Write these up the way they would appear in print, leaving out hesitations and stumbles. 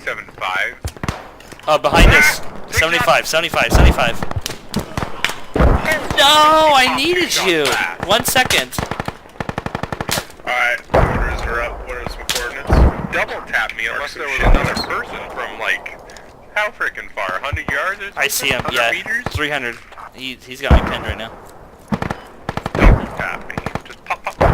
275. Behind us. 75, 75, 75. No, I needed you. 1 second. Alright, orders are up. What are some coordinates? Double tap me unless there was another person from, like, how freaking far? 100 yards or something? I see him, 100 yeah. meters? 300. He's got me pinned right now. Double tap me. Just pop, pop, pop.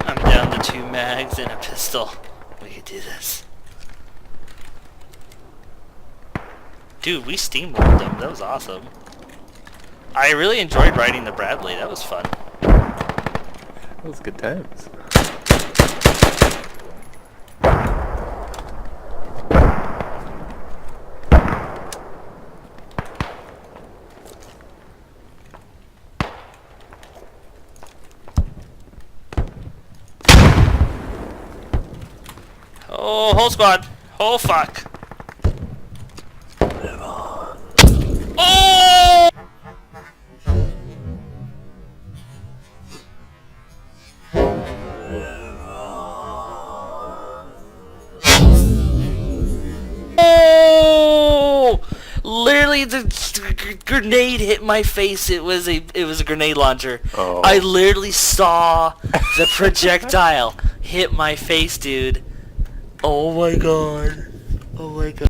I'm down to 2 mags and a pistol. We could do this. Dude, we steamrolled them. That was awesome. I really enjoyed riding the Bradley. That was fun. That was good times. Oh, whole squad. Oh, fuck. Oh! Oh! Literally, the grenade hit my face. It was a grenade launcher. Oh. I literally saw the projectile hit my face, dude. Oh my god. Oh my god.